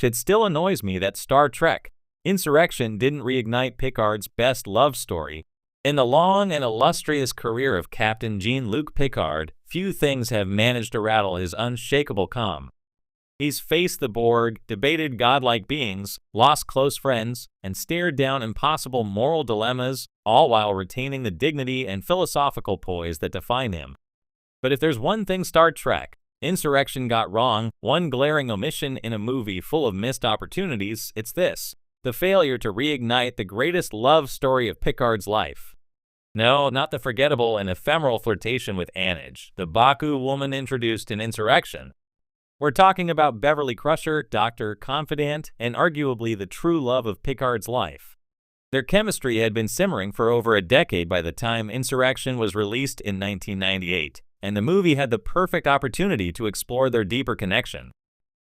It still annoys me that Star Trek Insurrection didn't reignite Picard's best love story. In the long and illustrious career of Captain Jean-Luc Picard, few things have managed to rattle his unshakable calm. He's faced the Borg, debated godlike beings, lost close friends, and stared down impossible moral dilemmas, all while retaining the dignity and philosophical poise that define him. But if there's one thing Star Trek Insurrection got wrong, one glaring omission in a movie full of missed opportunities, it's this: the failure to reignite the greatest love story of Picard's life. No, not the forgettable and ephemeral flirtation with Annoys, the Baku woman introduced in Insurrection. We're talking about Beverly Crusher, doctor, confidant, and arguably the true love of Picard's life. Their chemistry had been simmering for over a decade by the time Insurrection was released in 1998, and the movie had the perfect opportunity to explore their deeper connection.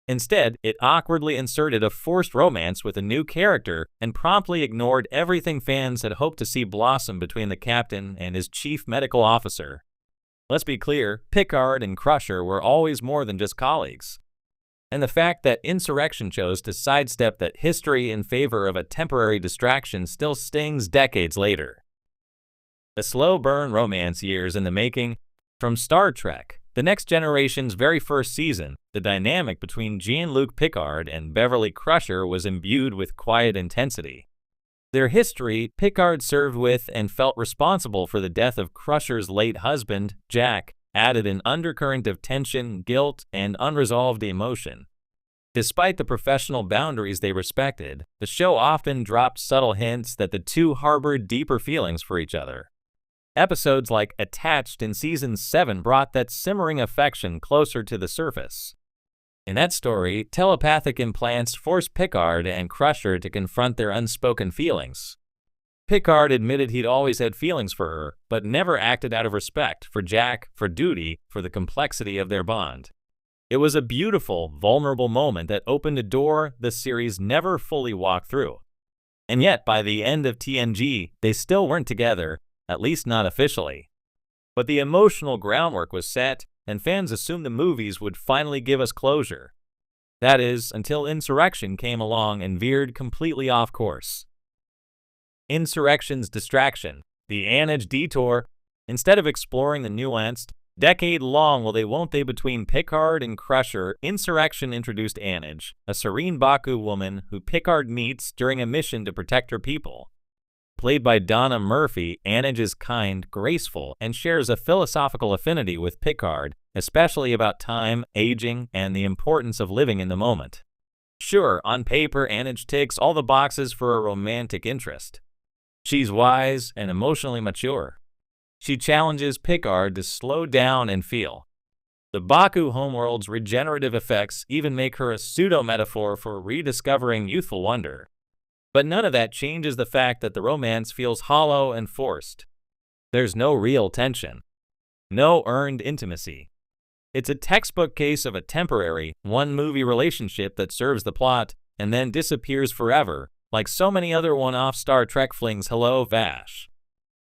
Instead, it awkwardly inserted a forced romance with a new character and promptly ignored everything fans had hoped to see blossom between the captain and his chief medical officer. Let's be clear, Picard and Crusher were always more than just colleagues. And the fact that Insurrection chose to sidestep that history in favor of a temporary distraction still stings decades later. A slow burn romance years in the making. From Star Trek The Next Generation's very first season, the dynamic between Jean-Luc Picard and Beverly Crusher was imbued with quiet intensity. Their history, Picard served with and felt responsible for the death of Crusher's late husband, Jack, added an undercurrent of tension, guilt, and unresolved emotion. Despite the professional boundaries they respected, the show often dropped subtle hints that the two harbored deeper feelings for each other. Episodes like Attached in Season 7 brought that simmering affection closer to the surface. In that story, telepathic implants forced Picard and Crusher to confront their unspoken feelings. Picard admitted he'd always had feelings for her, but never acted out of respect for Jack, for duty, for the complexity of their bond. It was a beautiful, vulnerable moment that opened a door the series never fully walked through. And yet, by the end of TNG, they still weren't together, at least not officially. But the emotional groundwork was set, and fans assumed the movies would finally give us closure. That is, until Insurrection came along and veered completely off course. Insurrection's distraction, the Annoys detour, instead of exploring the nuanced, decade-long will they won't they between Picard and Crusher, Insurrection introduced Annoys, a serene Baku woman who Picard meets during a mission to protect her people. Played by Donna Murphy, Annoys is kind, graceful, and shares a philosophical affinity with Picard, especially about time, aging, and the importance of living in the moment. Sure, on paper, Annoys ticks all the boxes for a romantic interest. She's wise and emotionally mature. She challenges Picard to slow down and feel. The Baku homeworld's regenerative effects even make her a pseudo-metaphor for rediscovering youthful wonder. But none of that changes the fact that the romance feels hollow and forced. There's no real tension. No earned intimacy. It's a textbook case of a temporary, one-movie relationship that serves the plot and then disappears forever, like so many other one-off Star Trek flings. Hello, Vash.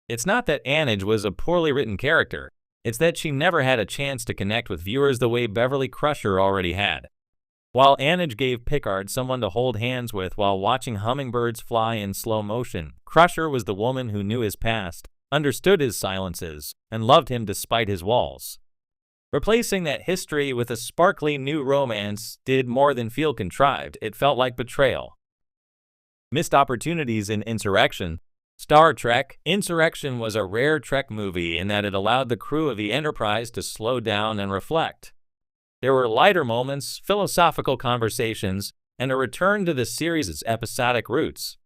It's not that Annoys was a poorly written character. It's that she never had a chance to connect with viewers the way Beverly Crusher already had. While Annoys gave Picard someone to hold hands with while watching hummingbirds fly in slow motion, Crusher was the woman who knew his past, understood his silences, and loved him despite his walls. Replacing that history with a sparkly new romance did more than feel contrived. It felt like betrayal. Missed opportunities in Insurrection. Star Trek Insurrection was a rare Trek movie in that it allowed the crew of the Enterprise to slow down and reflect. There were lighter moments, philosophical conversations, and a return to the series' episodic roots.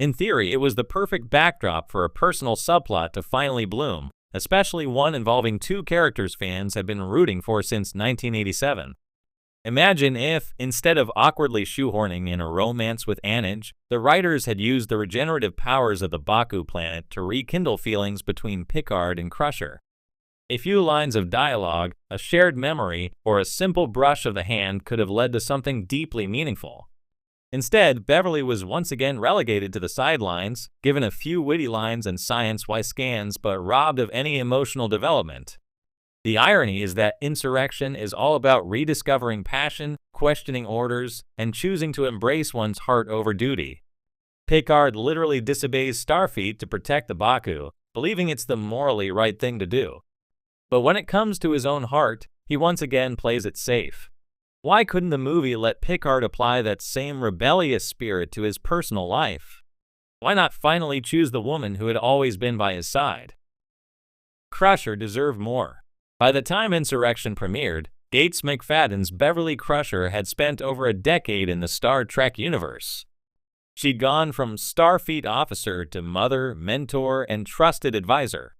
In theory, it was the perfect backdrop for a personal subplot to finally bloom, especially one involving two characters fans had been rooting for since 1987. Imagine if, instead of awkwardly shoehorning in a romance with Annoys, the writers had used the regenerative powers of the Baku planet to rekindle feelings between Picard and Crusher. A few lines of dialogue, a shared memory, or a simple brush of the hand could have led to something deeply meaningful. Instead, Beverly was once again relegated to the sidelines, given a few witty lines and science-Y scans but robbed of any emotional development. The irony is that Insurrection is all about rediscovering passion, questioning orders, and choosing to embrace one's heart over duty. Picard literally disobeys Starfleet to protect the Baku, believing it's the morally right thing to do. But when it comes to his own heart, he once again plays it safe. Why couldn't the movie let Picard apply that same rebellious spirit to his personal life? Why not finally choose the woman who had always been by his side? Crusher deserved more. By the time Insurrection premiered, Gates McFadden's Beverly Crusher had spent over a decade in the Star Trek universe. She'd gone from Starfleet officer to mother, mentor, and trusted advisor.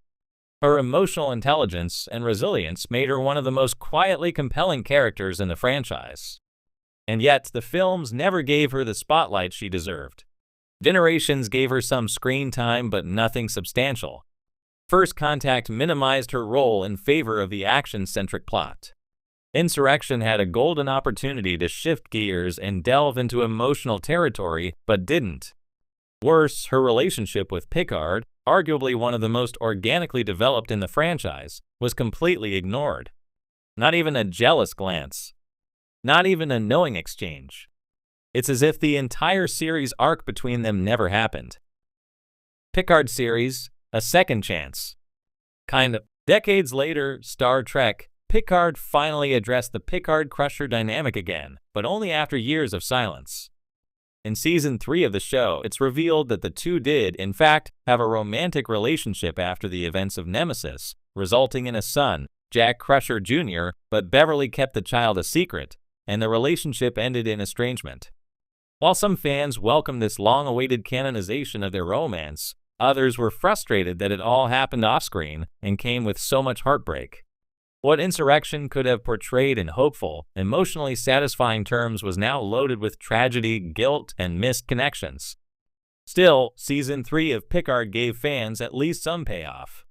Her emotional intelligence and resilience made her one of the most quietly compelling characters in the franchise. And yet, the films never gave her the spotlight she deserved. Generations gave her some screen time, but nothing substantial. First Contact minimized her role in favor of the action-centric plot. Insurrection had a golden opportunity to shift gears and delve into emotional territory, but didn't. Worse, her relationship with Picard, arguably one of the most organically developed in the franchise, was completely ignored. Not even a jealous glance. Not even a knowing exchange. It's as if the entire series arc between them never happened. Picard series, a second chance. Kind of. Decades later, Star Trek, Picard finally addressed the Picard-Crusher dynamic again, but only after years of silence. In Season 3 of the show, it's revealed that the two did, in fact, have a romantic relationship after the events of Nemesis, resulting in a son, Jack Crusher Jr., but Beverly kept the child a secret, and the relationship ended in estrangement. While some fans welcomed this long-awaited canonization of their romance, others were frustrated that it all happened off-screen and came with so much heartbreak. What Insurrection could have portrayed in hopeful, emotionally satisfying terms was now loaded with tragedy, guilt, and missed connections. Still, Season 3 of Picard gave fans at least some payoff.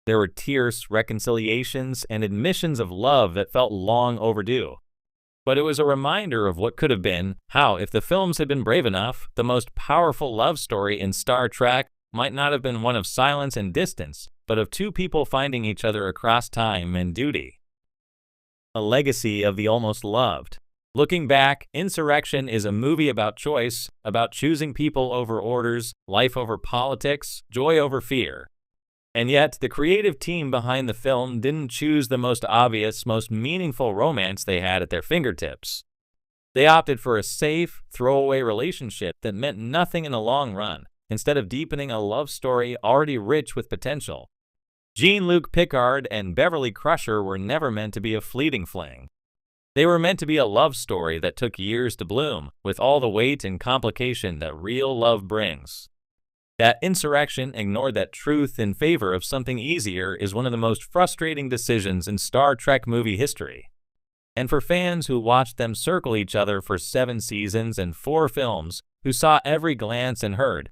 There were tears, reconciliations, and admissions of love that felt long overdue. But it was a reminder of what could have been, how, if the films had been brave enough, the most powerful love story in Star Trek might not have been one of silence and distance, but of two people finding each other across time and duty. A legacy of the almost loved. Looking back, Insurrection is a movie about choice, about choosing people over orders, life over politics, joy over fear. And yet, the creative team behind the film didn't choose the most obvious, most meaningful romance they had at their fingertips. They opted for a safe, throwaway relationship that meant nothing in the long run, instead of deepening a love story already rich with potential. Jean-Luc Picard and Beverly Crusher were never meant to be a fleeting fling. They were meant to be a love story that took years to bloom, with all the weight and complication that real love brings. That Insurrection ignored that truth in favor of something easier is one of the most frustrating decisions in Star Trek movie history. And for fans who watched them circle each other for 7 seasons and 4 films, who saw every glance and heard